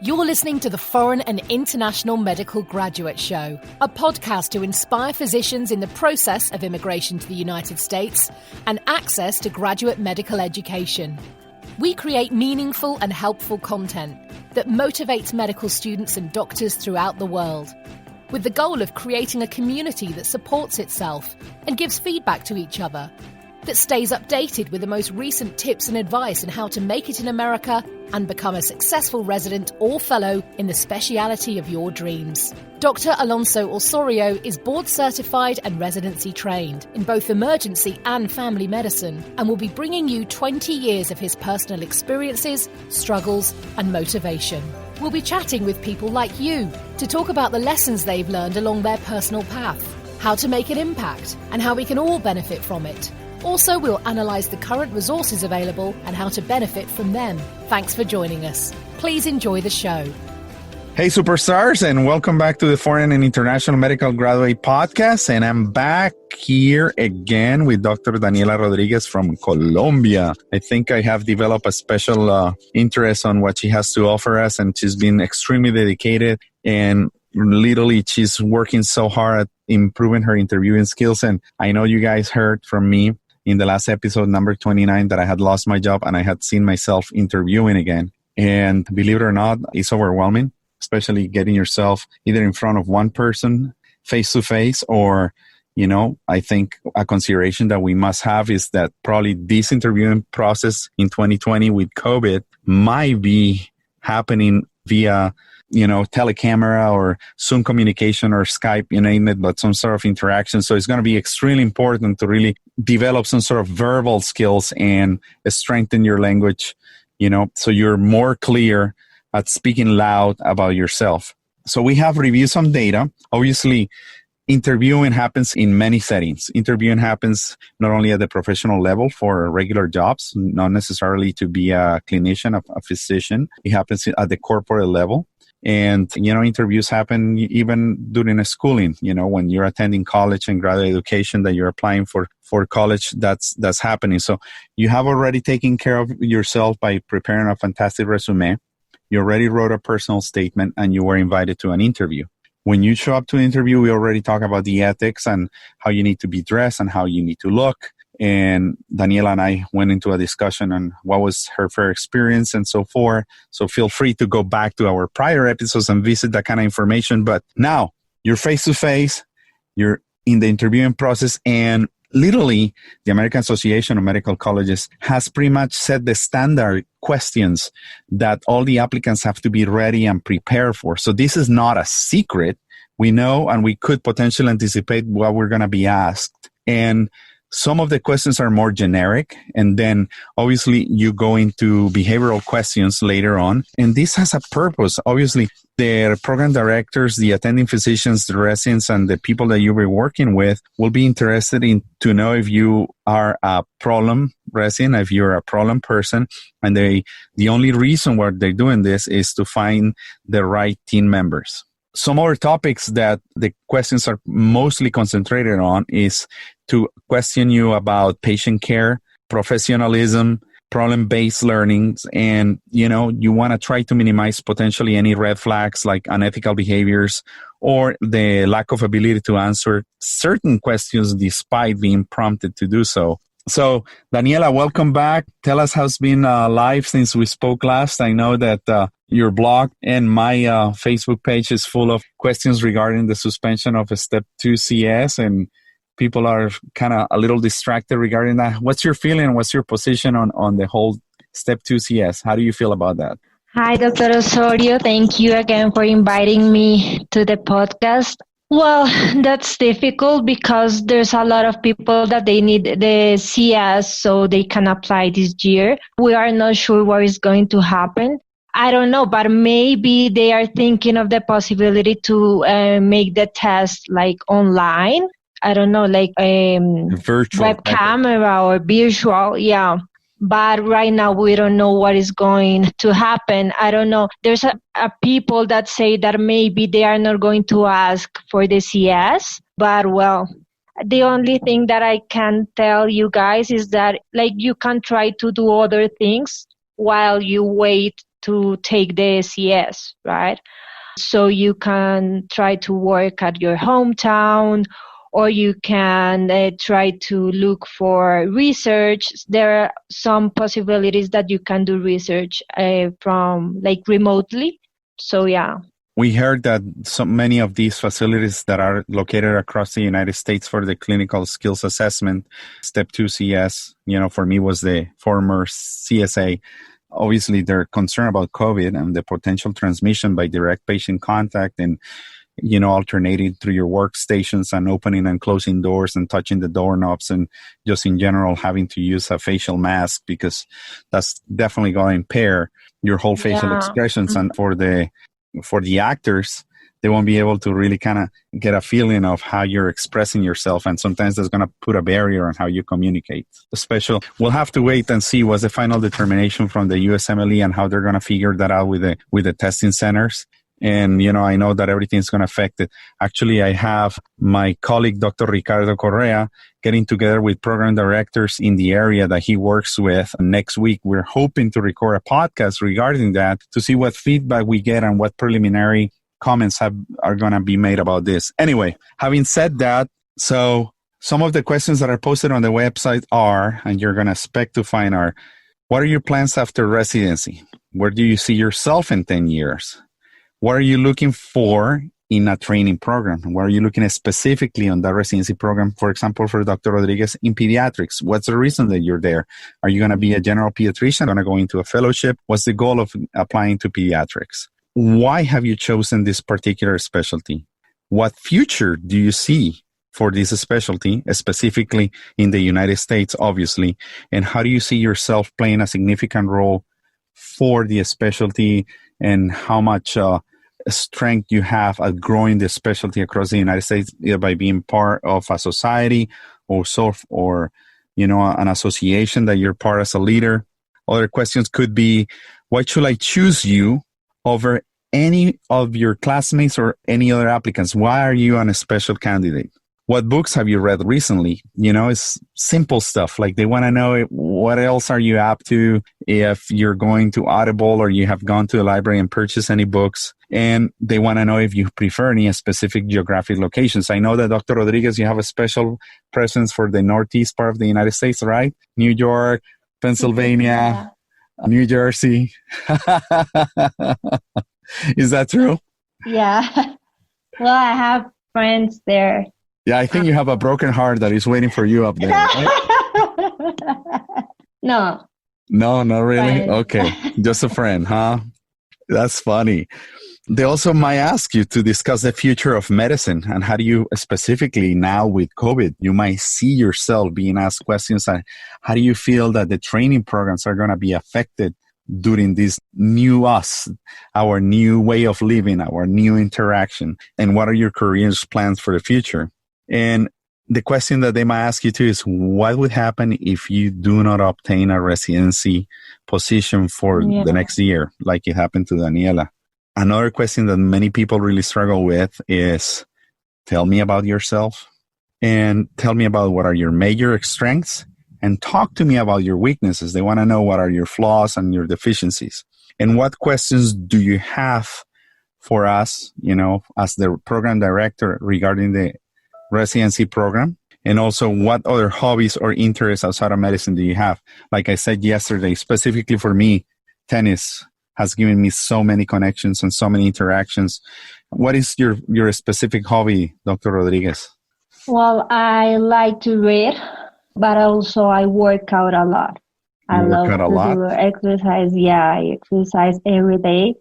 You're listening to the Foreign and International Medical Graduate Show, a podcast to inspire physicians in the process of immigration to the United States and access to graduate medical education. We create meaningful and helpful content that motivates medical students and doctors throughout the world, with the goal of creating a community that supports itself and gives feedback to each other, that stays updated with the most recent tips and advice on how to make it in America and become a successful resident or fellow in the speciality of your dreams. Dr. Alonso Osorio is board certified and residency trained in both emergency and family medicine and will be bringing you 20 years of his personal experiences, struggles, and motivation. We'll be chatting with people like you to talk about the lessons they've learned along their personal path, how to make an impact, and how we can all benefit from it. Also, we'll analyse the current resources available and how to benefit from them. Thanks for joining us. Please enjoy the show. Hey, superstars, and welcome back to the Foreign and International Medical Graduate Podcast. And I'm back here again with Dr. Daniela Rodriguez from Colombia. I think I have developed a special interest on what she has to offer us, and she's been extremely dedicated, and literally she's working so hard at improving her interviewing skills. And I know you guys heard from me in the last episode, number 29, that I had lost my job and I had seen myself interviewing again. And believe it or not, it's overwhelming, especially getting yourself either in front of one person face to face, or, you know, I think a consideration that we must have is that probably this interviewing process in 2020 with COVID might be happening via, you know, telecamera or Zoom communication or Skype, you name it, but some sort of interaction. So it's going to be extremely important to really develop some sort of verbal skills and strengthen your language, you know, so you're more clear at speaking loud about yourself. So we have reviewed some data. Obviously, interviewing happens in many settings. Interviewing happens not only at the professional level for regular jobs, not necessarily to be a clinician, a physician. It happens at the corporate level. And, you know, interviews happen even during a schooling, you know, when you're attending college and graduate education, that you're applying for college, that's happening. So you have already taken care of yourself by preparing a fantastic resume. You already wrote a personal statement and you were invited to an interview. When you show up to an interview, we already talk about the ethics and how you need to be dressed and how you need to look. And Daniela and I went into a discussion on what was her fair experience and so forth. So feel free to go back to our prior episodes and visit that kind of information. But now you're face to face, you're in the interviewing process, and literally the American Association of Medical Colleges has pretty much set the standard questions that all the applicants have to be ready and prepared for. So this is not a secret. We know, and we could potentially anticipate what we're going to be asked. And some of the questions are more generic, and then obviously you go into behavioral questions later on. And this has a purpose. Obviously, the program directors, the attending physicians, the residents, and the people that you'll be working with will be interested in to know if you are a problem resident, if you're a problem person. And the only reason why they're doing this is to find the right team members. Some other topics that the questions are mostly concentrated on is to question you about patient care, professionalism, problem-based learnings, and, you know, you want to try to minimize potentially any red flags like unethical behaviors or the lack of ability to answer certain questions despite being prompted to do so. So, Daniela, welcome back. Tell us how it's been live since we spoke last. I know that your blog and my Facebook page is full of questions regarding the suspension of a Step 2 CS, and people are kind of a little distracted regarding that. What's your feeling? What's your position on the whole Step 2 CS? How do you feel about that? Hi, Dr. Osorio. Thank you again for inviting me to the podcast. Well, that's difficult because there's a lot of people that they need the CS so they can apply this year. We are not sure what is going to happen. I don't know, but maybe they are thinking of the possibility to make the test like online. I don't know, like virtual web camera or virtual, yeah. But right now we don't know what is going to happen. I don't know. There's a people that say that maybe they are not going to ask for the CS. But well, the only thing that I can tell you guys is that like you can try to do other things while you wait to take the CS, right? So you can try to work at your hometown, or you can try to look for research. There are some possibilities that you can do research from like remotely. So yeah. We heard that so many of these facilities that are located across the United States for the clinical skills assessment, Step 2 CS, for me was the former CSA. Obviously, they're concerned about COVID and the potential transmission by direct patient contact and, alternating through your workstations and opening and closing doors and touching the doorknobs and just in general having to use a facial mask, because that's definitely going to impair your whole facial expressions. And for the actors, they won't be able to really kind of get a feeling of how you're expressing yourself. And sometimes that's going to put a barrier on how you communicate. We'll have to wait and see what's the final determination from the USMLE and how they're going to figure that out with the testing centers. And, I know that everything's going to affect it. Actually, I have my colleague, Dr. Ricardo Correa, getting together with program directors in the area that he works with. Next week, we're hoping to record a podcast regarding that to see what feedback we get and what preliminary comments are going to be made about this. Anyway, having said that, so some of the questions that are posted on the website are, and you're going to expect to find are, what are your plans after residency? Where do you see yourself in 10 years? What are you looking for in a training program? What are you looking at specifically on that residency program? For example, for Dr. Rodriguez in pediatrics, what's the reason that you're there? Are you going to be a general pediatrician? Going to go into a fellowship? What's the goal of applying to pediatrics? Why have you chosen this particular specialty? What future do you see for this specialty, specifically in the United States, obviously? And how do you see yourself playing a significant role for the specialty, and how much strength you have at growing the specialty across the United States, either by being part of a society or an association that you're part as a leader? Other questions could be, why should I choose you over any of your classmates or any other applicants? Why are you a special candidate? What books have you read recently? It's simple stuff. Like they want to know, what else are you up to, if you're going to Audible or you have gone to a library and purchased any books. And they want to know if you prefer any specific geographic locations. I know that Dr. Rodriguez, you have a special presence for the Northeast part of the United States, right? New York, Pennsylvania, New Jersey. Is that true? Yeah. Well, I have friends there. Yeah, I think you have a broken heart that is waiting for you up there. Right? No. No, not really? Friend. Okay. Just a friend, huh? That's funny. They also might ask you to discuss the future of medicine and how do you, specifically now with COVID, you might see yourself being asked questions. How do you feel that the training programs are going to be affected during this new us, our new way of living, our new interaction? And what are your career plans for the future? And the question that they might ask you too is, what would happen if you do not obtain a residency position for the next year, like it happened to Daniela? Another question that many people really struggle with is, tell me about yourself and tell me about what are your major strengths and talk to me about your weaknesses. They want to know what are your flaws and your deficiencies. And what questions do you have for us, as the program director regarding the residency program? And also, what other hobbies or interests outside of medicine do you have? Like I said yesterday, specifically for me, tennis has given me so many connections and so many interactions. What is your specific hobby, Dr. Rodriguez? Well, I like to read, but also I work out a lot. I love to do exercise. Yeah, I exercise every day.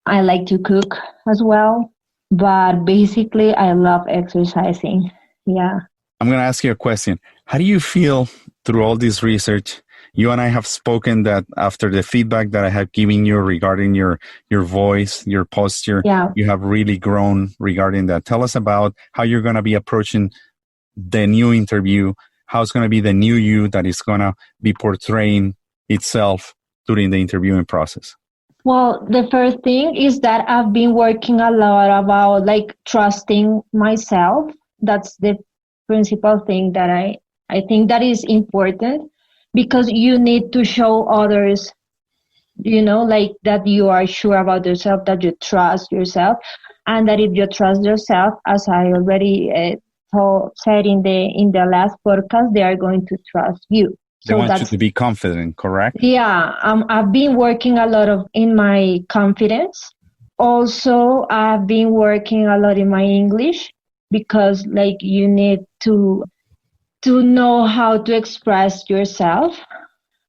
I like to cook as well, but basically I love exercising. Yeah. I'm going to ask you a question. How do you feel through all this research? You and I have spoken that after the feedback that I have given you regarding your voice, your posture, you have really grown regarding that. Tell us about how you're going to be approaching the new interview, how it's going to be the new you that is going to be portraying itself during the interviewing process. Well, the first thing is that I've been working a lot about trusting myself. That's the principal thing that I think that is important, because you need to show others like that you are sure about yourself, that you trust yourself, and that if you trust yourself, as I already said in the last podcast, they are going to trust you. They want you to be confident, correct? Yeah, I've been working a lot in my confidence. Also, I've been working a lot in my English, because you need to know how to express yourself.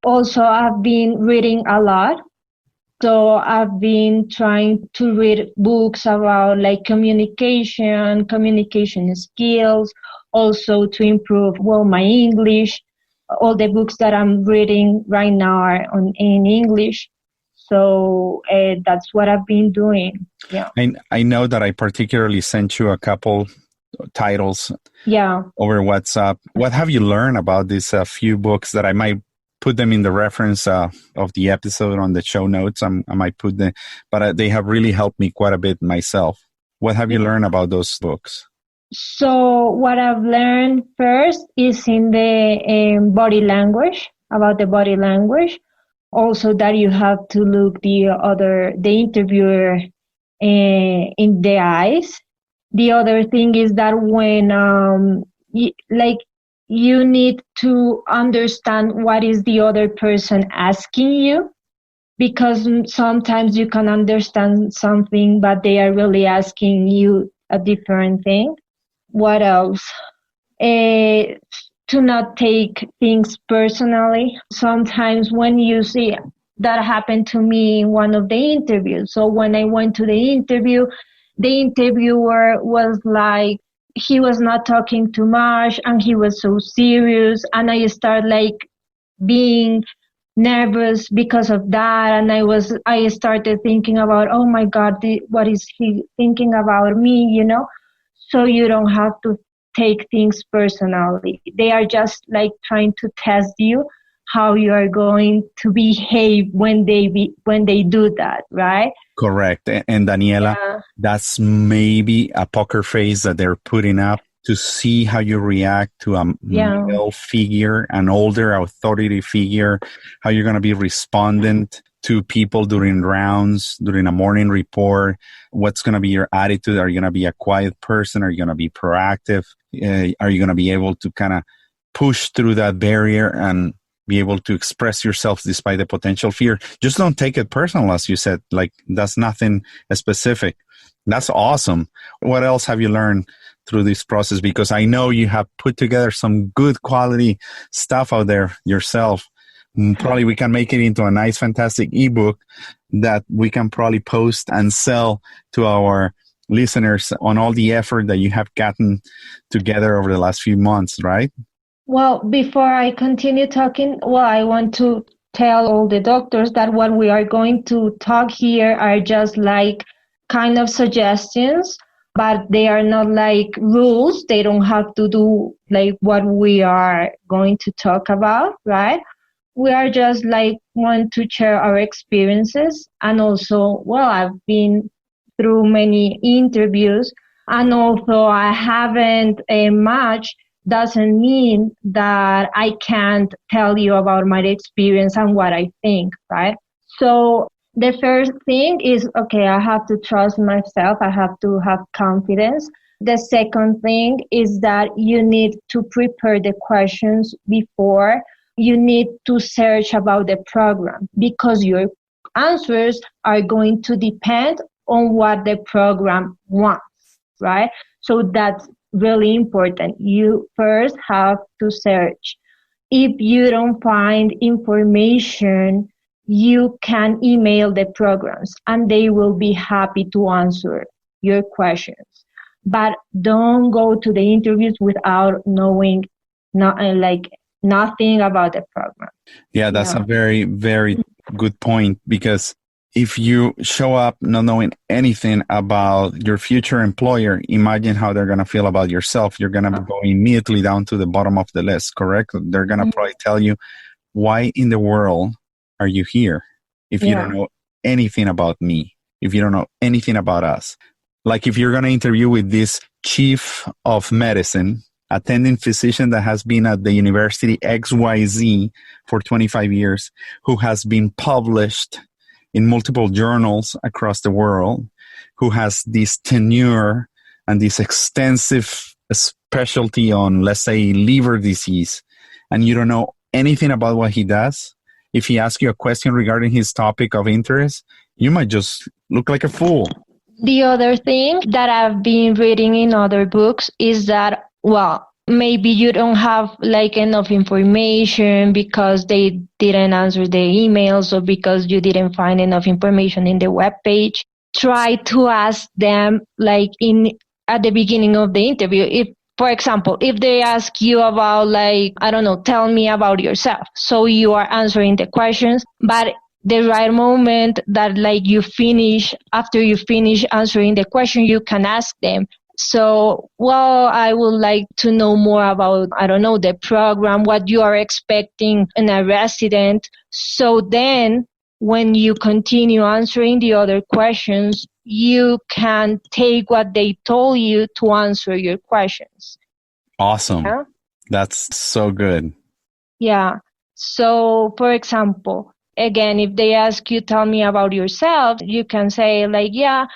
Also, I've been reading a lot. So I've been trying to read books about communication skills, also to improve, my English. All the books that I'm reading right now are in English. So that's what I've been doing. Yeah. I know that I particularly sent you a couple titles over WhatsApp. What have you learned about these few books that I might put them in the reference of the episode on the show notes? I might put them, but they have really helped me quite a bit myself. What have you learned about those books? So what I've learned first is in the body language, about the body language. Also that you have to look the interviewer in the eyes. The other thing is that when you need to understand what is the other person asking you, because sometimes you can understand something, but they are really asking you a different thing. What else? To not take things personally. Sometimes when you see, that happened to me in one of the interviews. So when I went to the interview, the interviewer was he was not talking too much and he was so serious, and I started being nervous because of that, and I started thinking about, oh my God, what is he thinking about me, So you don't have to take things personally. They are just trying to test you how you are going to behave when they do that, right? Correct. And Daniela, that's maybe a poker face that they're putting up to see how you react to a male figure, an older authority figure, how you're going to be respondent to people during rounds, during a morning report. What's going to be your attitude? Are you going to be a quiet person? Are you going to be proactive? Are you going to be able to kind of push through that barrier and be able to express yourself despite the potential fear? Just don't take it personal, as you said. That's nothing specific. That's awesome. What else have you learned through this process? Because I know you have put together some good quality stuff out there yourself. Probably we can make it into a nice, fantastic ebook that we can probably post and sell to our listeners on all the effort that you have gotten together over the last few months, right? Well, before I continue talking, I want to tell all the doctors that what we are going to talk here are just kind of suggestions, but they are not rules. They don't have to do what we are going to talk about, right? We are just want to share our experiences. And also, I've been through many interviews, and although I haven't much, doesn't mean that I can't tell you about my experience and what I think, right? So the first thing is, I have to trust myself. I have to have confidence. The second thing is that you need to prepare the questions before. You need to search about the program, because your answers are going to depend on what the program wants, right? So that's really important. You first have to search. If you don't find information, you can email the programs and they will be happy to answer your questions. But don't go to the interviews without knowing nothing about the program. Yeah, that's a very, very good point, because if you show up not knowing anything about your future employer, imagine how they're going to feel about yourself. You're going to go immediately down to the bottom of the list, correct? They're going to probably tell you, why in the world are you here if you don't know anything about me, if you don't know anything about us? If you're going to interview with this chief of medicine, attending physician that has been at the University XYZ for 25 years, who has been published in multiple journals across the world, who has this tenure and this extensive specialty on, let's say, liver disease, and you don't know anything about what he does, if he asks you a question regarding his topic of interest, you might just look like a fool. The other thing that I've been reading in other books is that, well, maybe you don't have like enough information because they didn't answer the emails or because you didn't find enough information in the webpage. Try to ask them like at the beginning of the interview. If, for example, if they ask you about like, I don't know, tell me about yourself. So you are answering the questions, but the right moment that like after you finish answering the question, you can ask them. So, well, I would like to know more about, I don't know, the program, what you are expecting in a resident. So then when you continue answering the other questions, you can take what they told you to answer your questions. Awesome. Yeah? That's so good. Yeah. So, for example, again, if they ask you, tell me about yourself, you can say like, yeah,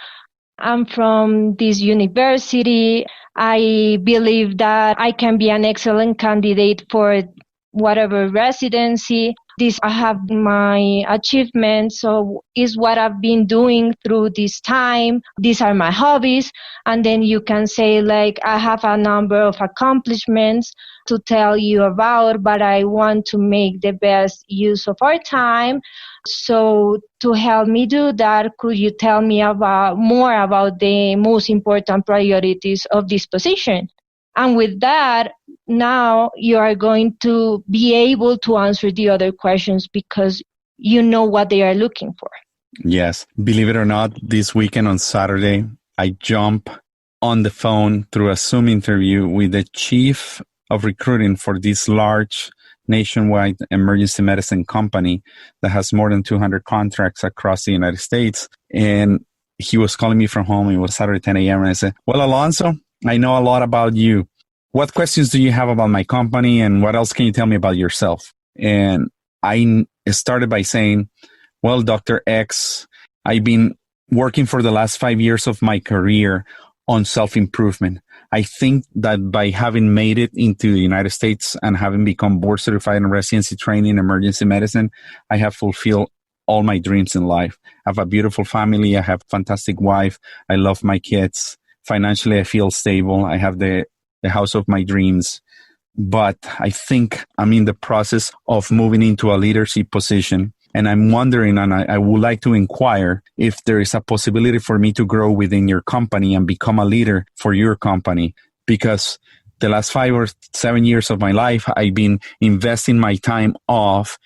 I'm from this university. I believe that I can be an excellent candidate for whatever residency. I have my achievements, so is what I've been doing through this time. These are my hobbies. And then you can say like, I have a number of accomplishments to tell you about, but I want to make the best use of our time. So to help me do that, could you tell me more about the most important priorities of this position? And with that, now you are going to be able to answer the other questions because you know what they are looking for. Yes. Believe it or not, this weekend on Saturday, I jump on the phone through a Zoom interview with the chief of recruiting for this large nationwide emergency medicine company that has more than 200 contracts across the United States. And he was calling me from home. It was Saturday, 10 a.m. And I said, well, Alonso, I know a lot about you. What questions do you have about my company? And what else can you tell me about yourself? And I started by saying, well, Dr. X, I've been working for the last 5 years of my career on self-improvement. I think that by having made it into the United States and having become board certified in residency training in emergency medicine, I have fulfilled all my dreams in life. I have a beautiful family. I have a fantastic wife. I love my kids. Financially, I feel stable. I have the house of my dreams. But I think I'm in the process of moving into a leadership position. And I'm wondering, and I would like to inquire if there is a possibility for me to grow within your company and become a leader for your company. Because the last 5 or 7 years of my life, I've been investing my time off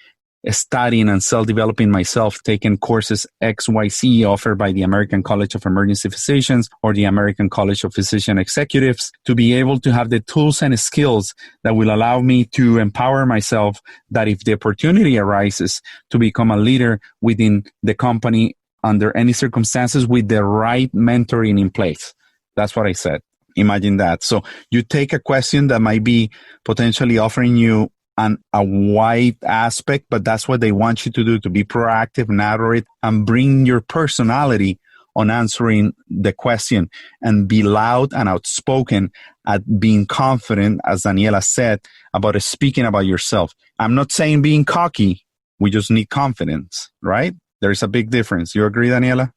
studying and self-developing myself, taking courses XYZ offered by the American College of Emergency Physicians or the American College of Physician Executives to be able to have the tools and skills that will allow me to empower myself, that if the opportunity arises to become a leader within the company under any circumstances with the right mentoring in place. That's what I said. Imagine that. So you take a question that might be potentially offering you a wide aspect, but that's what they want you to do, to be proactive, narrow it, and bring your personality on answering the question and be loud and outspoken at being confident, as Daniela said, about speaking about yourself. I'm not saying being cocky. We just need confidence, right? There's a big difference. You agree, Daniela?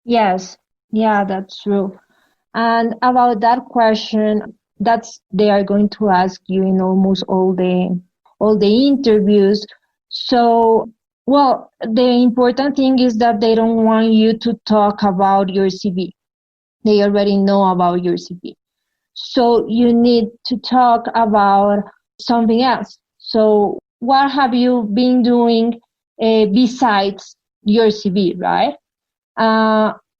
Yes. Yeah, that's true. And about that question, they are going to ask you in almost all the interviews. So, well, the important thing is that they don't want you to talk about your CV. They already know about your CV. So you need to talk about something else. So what have you been doing besides your CV, right?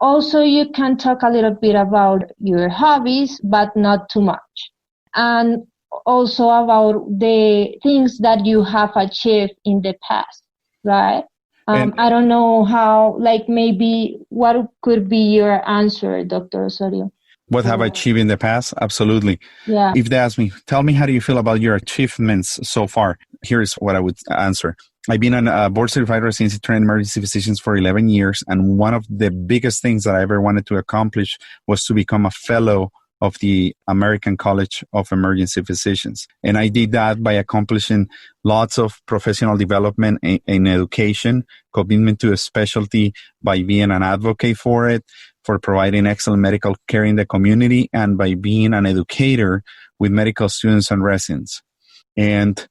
Also, you can talk a little bit about your hobbies, but not too much. And also about the things that you have achieved in the past, right? I don't know how, maybe what could be your answer, Dr. Osorio? What have I achieved in the past? Absolutely. Yeah. If they ask me, tell me, how do you feel about your achievements so far? Here's what I would answer. I've been a board certified residency trained emergency physicians for 11 years. And one of the biggest things that I ever wanted to accomplish was to become a fellow of the American College of Emergency Physicians. And I did that by accomplishing lots of professional development in education, commitment to a specialty by being an advocate for it, for providing excellent medical care in the community, and by being an educator with medical students and residents. And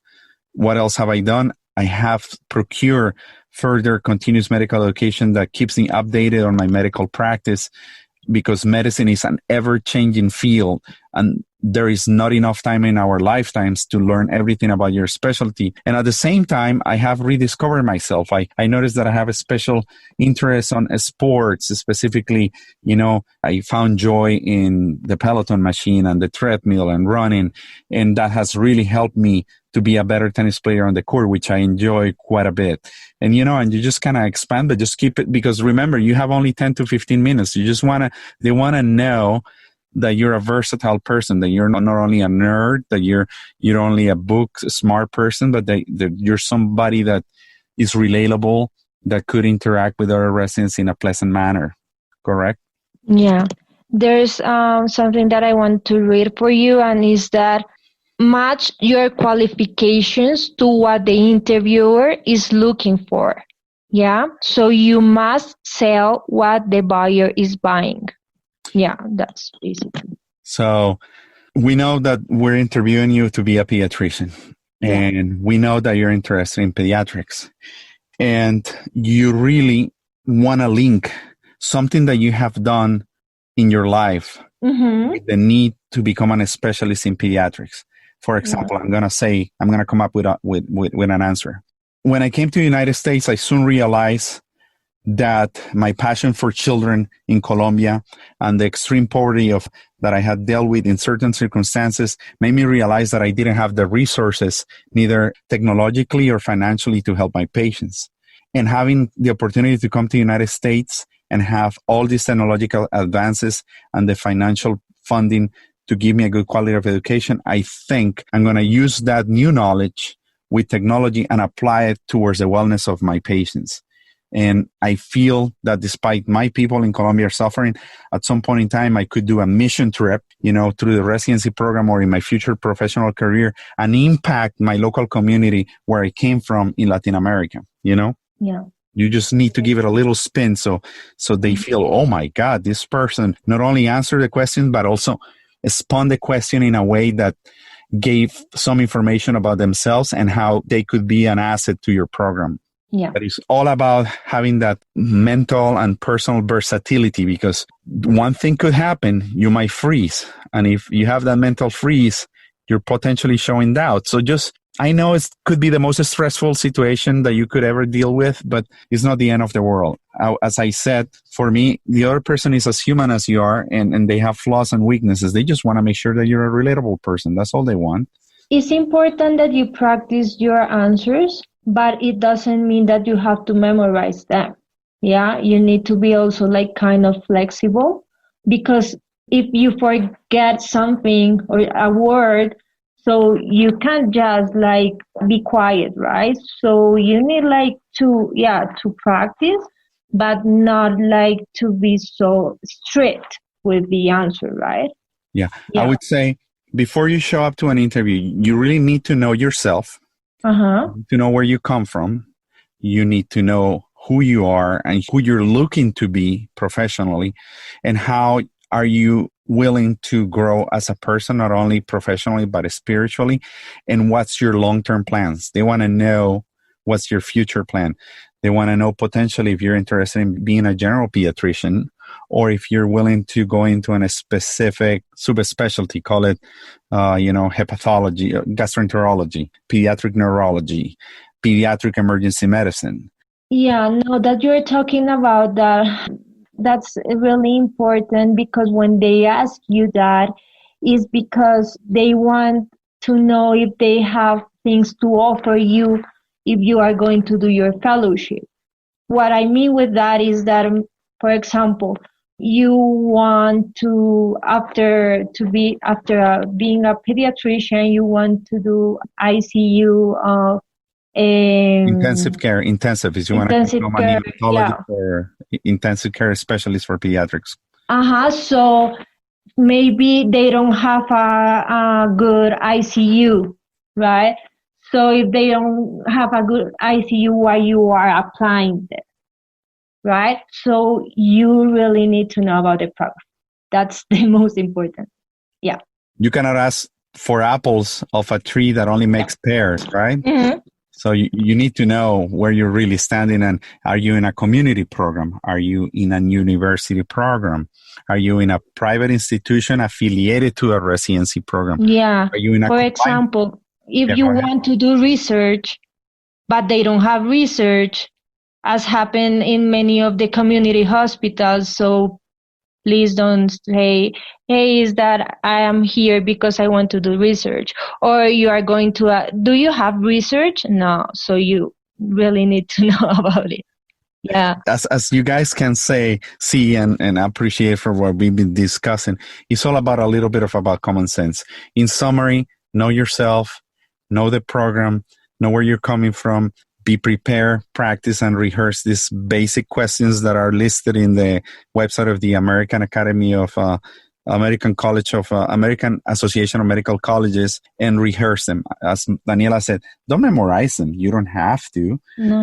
what else have I done? I have procured further continuous medical education that keeps me updated on my medical practice, because medicine is an ever-changing field, and there is not enough time in our lifetimes to learn everything about your specialty. And at the same time, I have rediscovered myself. I noticed that I have a special interest on sports. Specifically, I found joy in the Peloton machine and the treadmill and running, and that has really helped me to be a better tennis player on the court, which I enjoy quite a bit. And, and you just kind of expand, but just keep it, because remember, you have only 10 to 15 minutes. They want to know that you're a versatile person, that you're not only a nerd, that you're only a smart person, but that you're somebody that is relatable, that could interact with other residents in a pleasant manner. Correct? Yeah. There's something that I want to read for you, and is that match your qualifications to what the interviewer is looking for. Yeah. So you must sell what the buyer is buying. Yeah, that's basically. So we know that we're interviewing you to be a pediatrician, and we know that you're interested in pediatrics, and you really want to link something that you have done in your life with the need to become a specialist in pediatrics. For example, I'm going to come up with an answer. When I came to the United States, I soon realized that my passion for children in Colombia and the extreme poverty that I had dealt with in certain circumstances made me realize that I didn't have the resources, neither technologically or financially, to help my patients. And having the opportunity to come to the United States and have all these technological advances and the financial funding to give me a good quality of education, I think I'm going to use that new knowledge with technology and apply it towards the wellness of my patients. And I feel that despite my people in Colombia are suffering, at some point in time, I could do a mission trip, through the residency program or in my future professional career, and impact my local community where I came from in Latin America, Yeah. You just need to give it a little spin so they feel, oh my God, this person not only answered the question, but also spun the question in a way that gave some information about themselves and how they could be an asset to your program. Yeah. But it's all about having that mental and personal versatility, because one thing could happen, you might freeze. And if you have that mental freeze, you're potentially showing doubt. So I know it could be the most stressful situation that you could ever deal with, but it's not the end of the world. As I said, for me, the other person is as human as you are, and they have flaws and weaknesses. They just want to make sure that you're a relatable person. That's all they want. It's important that you practice your answers, but it doesn't mean that you have to memorize them. Yeah, you need to be also kind of flexible, because if you forget something or a word, so you can't just be quiet, right? So you need to practice, but not to be so strict with the answer, right? Yeah. I would say before you show up to an interview, you really need to know yourself, to know where you come from. You need to know who you are and who you're looking to be professionally, and how are you willing to grow as a person, not only professionally, but spiritually, and what's your long-term plans. They want to know what's your future plan. They want to know potentially if you're interested in being a general pediatrician, or if you're willing to go into a specific subspecialty, call it, hepatology, gastroenterology, pediatric neurology, pediatric emergency medicine. Yeah, no, that you're talking about that. That's really important, because when they ask you that, is because they want to know if they have things to offer you if you are going to do your fellowship. What I mean with that is that, for example, you want to, after being a pediatrician, you want to do ICU Intensive care, if you want to become a neonatologist or intensive care specialist for pediatrics. So maybe they don't have a good ICU, right? So if they don't have a good ICU while you are applying this, right? So you really need to know about the program. That's the most important. Yeah. You cannot ask for apples of a tree that only makes pears, right? Mm-hmm. So you need to know where you're really standing, and are you in a community program? Are you in a university program? Are you in a private institution affiliated to a residency program? Yeah. Are you in a For example, if you want to do research, but they don't have research, as happened in many of the community hospitals, so please don't say, hey, is that I am here because I want to do research. Or you are going to, do you have research? No. So you really need to know about it. Yeah. As you guys can see and appreciate for what we've been discussing, it's all about a little bit about common sense. In summary, know yourself, know the program, know where you're coming from, be prepared, practice, and rehearse these basic questions that are listed in the website of the American Academy of American Association of Medical Colleges, and rehearse them. As Daniela said, don't memorize them. You don't have to,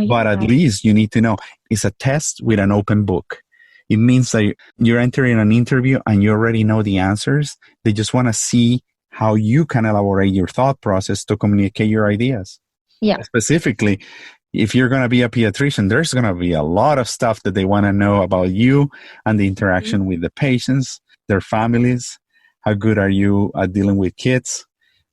but at least you need to know. It's a test with an open book. It means that you're entering an interview and you already know the answers. They just want to see how you can elaborate your thought process to communicate your ideas. Yeah. Specifically, if you're going to be a pediatrician, there's going to be a lot of stuff that they want to know about you and the interaction with the patients, their families. How good are you at dealing with kids?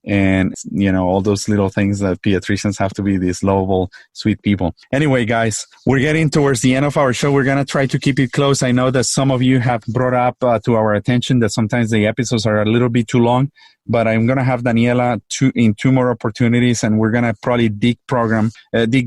And, all those little things that pediatricians have to be these lovable, sweet people. Anyway, guys, we're getting towards the end of our show. We're going to try to keep it close. I know that some of you have brought up to our attention that sometimes the episodes are a little bit too long, but I'm going to have Daniela in two more opportunities, and we're going to probably dig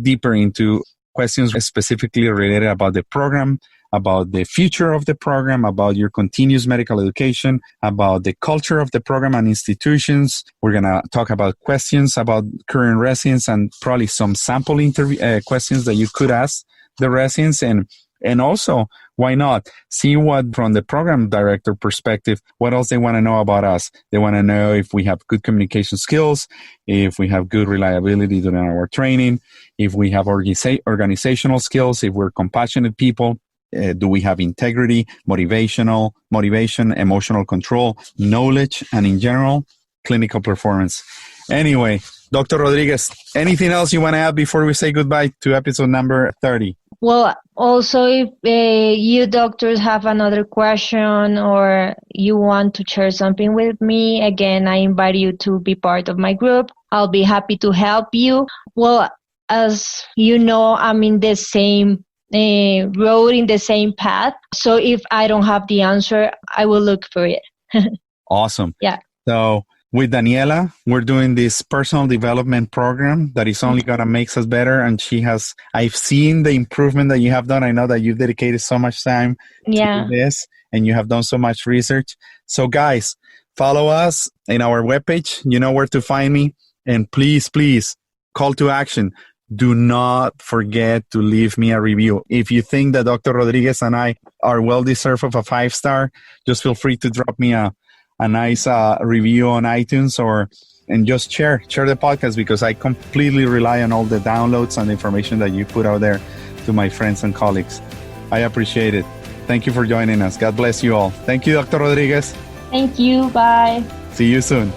deeper into questions specifically related about the program, about the future of the program, about your continuous medical education, about the culture of the program and institutions. We're going to talk about questions about current residents and probably some sample interview questions that you could ask the residents, and also, why not see what, from the program director perspective, what else they want to know about us. They want to know if we have good communication skills, if we have good reliability during our training, if we have organizational skills, if we're compassionate people. Do we have integrity, motivation, emotional control, knowledge, and in general, clinical performance? Anyway, Dr. Rodriguez, anything else you want to add before we say goodbye to episode number 30? Well, also, if you doctors have another question or you want to share something with me, again, I invite you to be part of my group. I'll be happy to help you. Well, as you know, I'm in the same road, in the same path. So if I don't have the answer, I will look for it. Awesome. Yeah. So with Daniela, we're doing this personal development program that is only going to make us better. And I've seen the improvement that you have done. I know that you've dedicated so much time to this and you have done so much research. So guys, follow us in our webpage. You know where to find me. And please, call to action. Do not forget to leave me a review. If you think that Dr. Rodriguez and I are well-deserved of a 5-star, just feel free to drop me a nice review on iTunes and just share the podcast, because I completely rely on all the downloads and information that you put out there to my friends and colleagues. I appreciate it. Thank you for joining us. God bless you all. Thank you, Dr. Rodriguez. Thank you. Bye. See you soon.